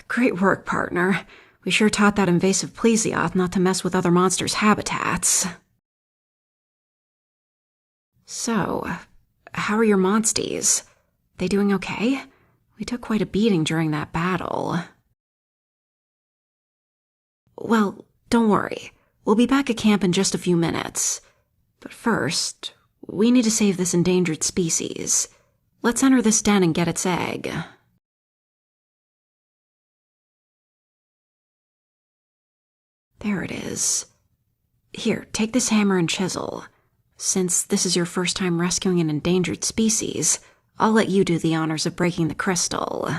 Great work, partner. We sure taught that invasive plesioth not to mess with other monsters' habitats. So, how are your monsties? They doing okay? We took quite a beating during that battle. Well, don't worry. We'll be back at camp in just a few minutes. But first, we need to save this endangered species. Let's enter this den and get its egg. There it is. Here, take this hammer and chisel. Since this is your first time rescuing an endangered species, I'll let you do the honors of breaking the crystal.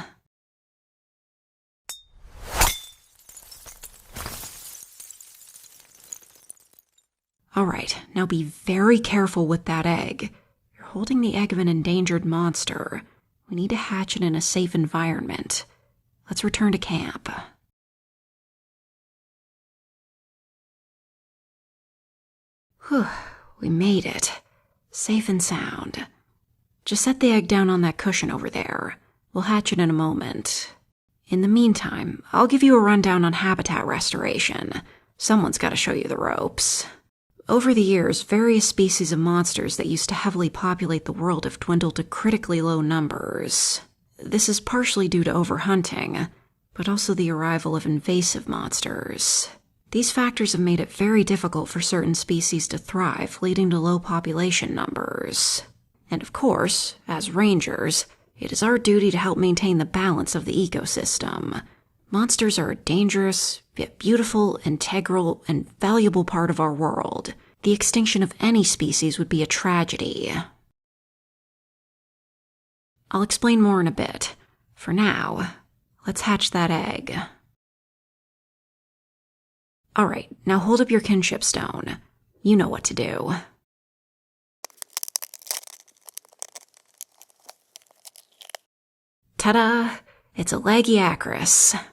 Alright, now be very careful with that egg. You're holding the egg of an endangered monster. We need to hatch it in a safe environment. Let's return to camp. Whew, we made it. Safe and sound. Just set the egg down on that cushion over there. We'll hatch it in a moment. In the meantime, I'll give you a rundown on habitat restoration. Someone's got to show you the ropes. Over the years, various species of monsters that used to heavily populate the world have dwindled to critically low numbers. This is partially due to overhunting, but also the arrival of invasive monsters. These factors have made it very difficult for certain species to thrive, leading to low population numbers. And of course, as rangers, it is our duty to help maintain the balance of the ecosystem. Monsters are a dangerous, yet beautiful, integral, and valuable part of our world. The extinction of any species would be a tragedy. I'll explain more in a bit. For now, let's hatch that egg. Alright, now hold up your kinship stone. You know what to do. Ta-da! It's a Lagiacris.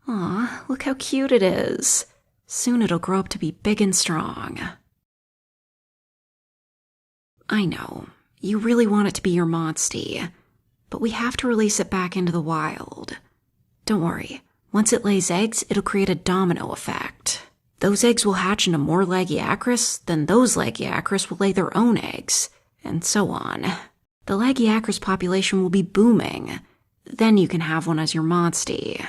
Aw, look how cute it is. Soon it'll grow up to be big and strong. I know, you really want it to be your monstie, but we have to release it back into the wild. Don't worry, once it lays eggs, it'll create a domino effect. Those eggs will hatch into more Lagiacris, then those Lagiacris will lay their own eggs, and so on. The Lagiacris population will be booming. Then you can have one as your monstie.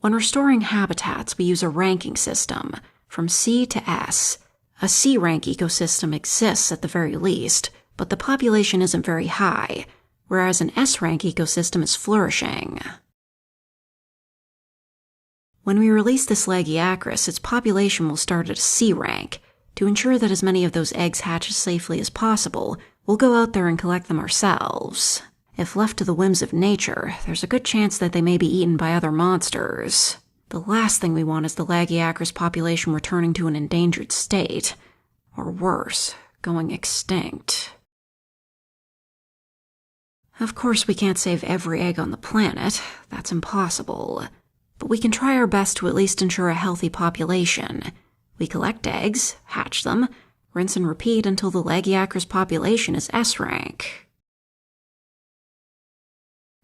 When restoring habitats, we use a ranking system, from C to S. A C rank ecosystem exists at the very least, but the population isn't very high, whereas an S rank ecosystem is flourishing. When we release this Lagiacris, its population will start at a C rank. To ensure that as many of those eggs hatch as safely as possible, we'll go out there and collect them ourselves. If left to the whims of nature, there's a good chance that they may be eaten by other monsters. The last thing we want is the Lagiacris population returning to an endangered state. Or worse, going extinct. Of course, we can't save every egg on the planet. That's impossible. But we can try our best to at least ensure a healthy population. We collect eggs, hatch them, rinse and repeat until the Lagiacris population is S-rank.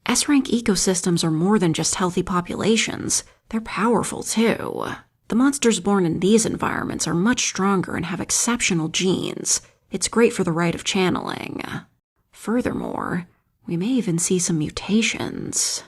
S-rank ecosystems are more than just healthy populations. They're powerful, too. The monsters born in these environments are much stronger and have exceptional genes. It's great for the rite of channeling. Furthermore, we may even see some mutations.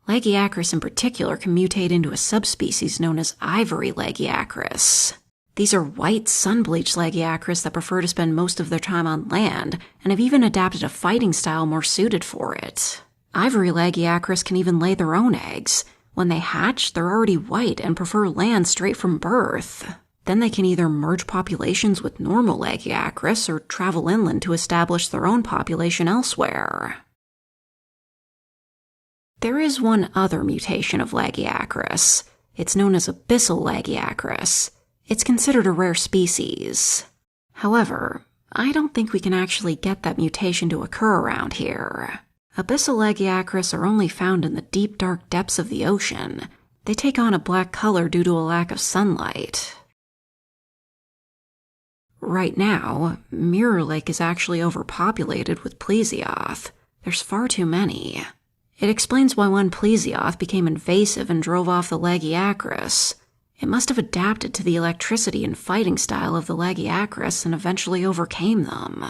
Lagiacris in particular can mutate into a subspecies known as ivory Lagiacris. These are white, sun-bleached Lagiacris that prefer to spend most of their time on land and have even adapted a fighting style more suited for it. Ivory Lagiacris can even lay their own eggs. When they hatch, they're already white and prefer land straight from birth. Then they can either merge populations with normal Lagiacris or travel inland to establish their own population elsewhere. There is one other mutation of Lagiacris. It's known as abyssal Lagiacris. It's considered a rare species. However, I don't think we can actually get that mutation to occur around here. Abyssal Lagiacris are only found in the deep dark depths of the ocean. They take on a black color due to a lack of sunlight. Right now, Mirror Lake is actually overpopulated with plesioth. There's far too many. It explains why one plesioth became invasive and drove off the Lagiacrus. It must have adapted to the electricity and fighting style of the Lagiacrus and eventually overcame them.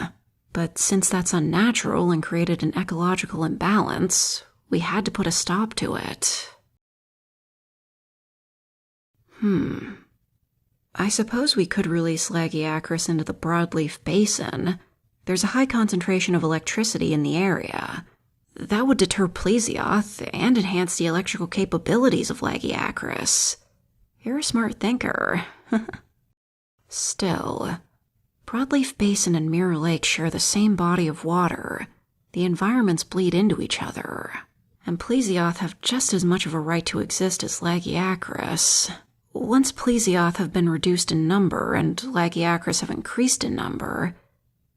But since that's unnatural and created an ecological imbalance, we had to put a stop to it. I suppose we could release Lagiacrus into the Broadleaf Basin. There's a high concentration of electricity in the area. That would deter plesioth and enhance the electrical capabilities of Lagiacrus. You're a smart thinker. Still, Broadleaf Basin and Mirror Lake share the same body of water. The environments bleed into each other, and plesioth have just as much of a right to exist as Lagiacrus. Once plesioth have been reduced in number and Lagiacrus have increased in number,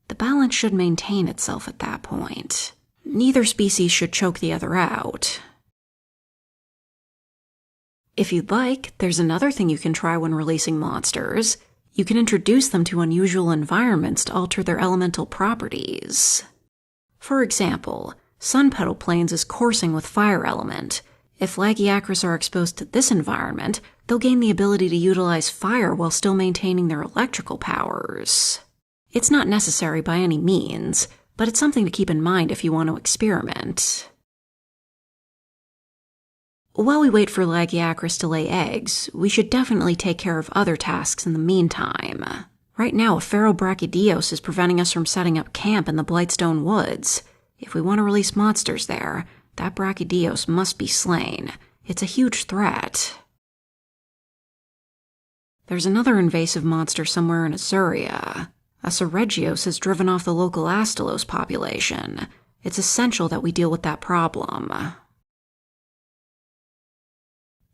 the balance should maintain itself at that point. Neither species should choke the other out. If you'd like, there's another thing you can try when releasing monsters. You can introduce them to unusual environments to alter their elemental properties. For example, Sunpetal Plains is coursing with fire element. If Lagiacrus are exposed to this environment, they'll gain the ability to utilize fire while still maintaining their electrical powers. It's not necessary by any means, but it's something to keep in mind if you want to experiment. While we wait for Lagiacrus to lay eggs, we should definitely take care of other tasks in the meantime. Right now, a feral Brachydios is preventing us from setting up camp in the Blightstone Woods. If we want to release monsters there, that Brachydios must be slain. It's a huge threat. There's another invasive monster somewhere in Azuria. A Seregios has driven off the local Astalos population. It's essential that we deal with that problem.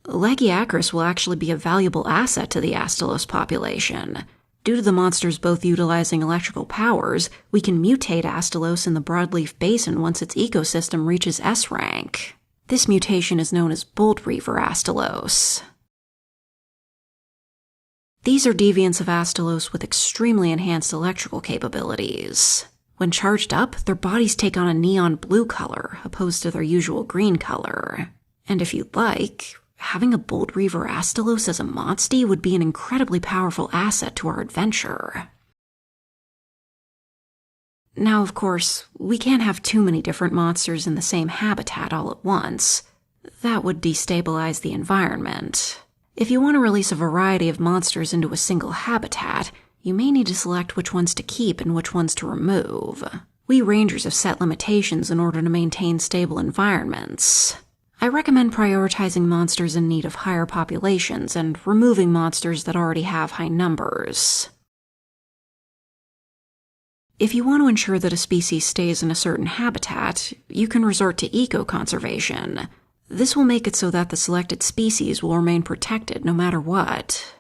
Lagiacrus will actually be a valuable asset to the Astalos population. Due to the monsters both utilizing electrical powers, we can mutate Astalos in the Broadleaf Basin once its ecosystem reaches S rank. This mutation is known as Bolt Reaver Astalos. These are deviants of Astalos with extremely enhanced electrical capabilities. When charged up, their bodies take on a neon blue color, opposed to their usual green color. And if you'd like, having a Bolt Reaver Astalos as a monstie would be an incredibly powerful asset to our adventure. Now, of course, we can't have too many different monsters in the same habitat all at once. That would destabilize the environment. If you want to release a variety of monsters into a single habitat, you may need to select which ones to keep and which ones to remove. We rangers have set limitations in order to maintain stable environments. I recommend prioritizing monsters in need of higher populations and removing monsters that already have high numbers. If you want to ensure that a species stays in a certain habitat, you can resort to eco-conservation. This will make it so that the selected species will remain protected no matter what.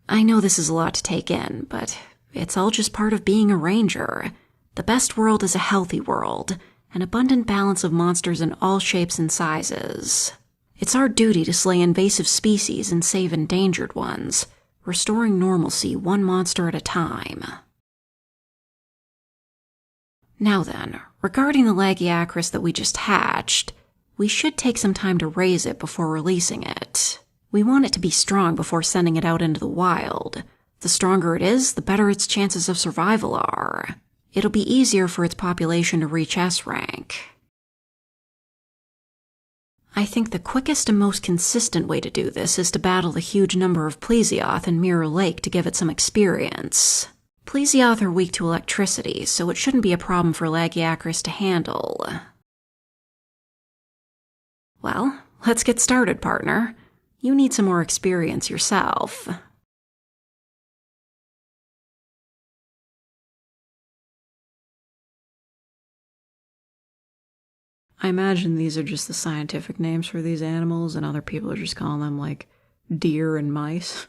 I know this is a lot to take in, but it's all just part of being a ranger. The best world is a healthy world, an abundant balance of monsters in all shapes and sizes. It's our duty to slay invasive species and save endangered ones, restoring normalcy one monster at a time. Now then, regarding the Lagiacrus that we just hatched, we should take some time to raise it before releasing it. We want it to be strong before sending it out into the wild. The stronger it is, the better its chances of survival are. It'll be easier for its population to reach S rank. I think the quickest and most consistent way to do this is to battle the huge number of plesioth in Mirror Lake to give it some experience. Plesioth are weak to electricity, so it shouldn't be a problem for Lagiacrus to handle. Well, let's get started, partner. You need some more experience yourself. I imagine these are just the scientific names for these animals, and other people are just calling them, like, deer and mice.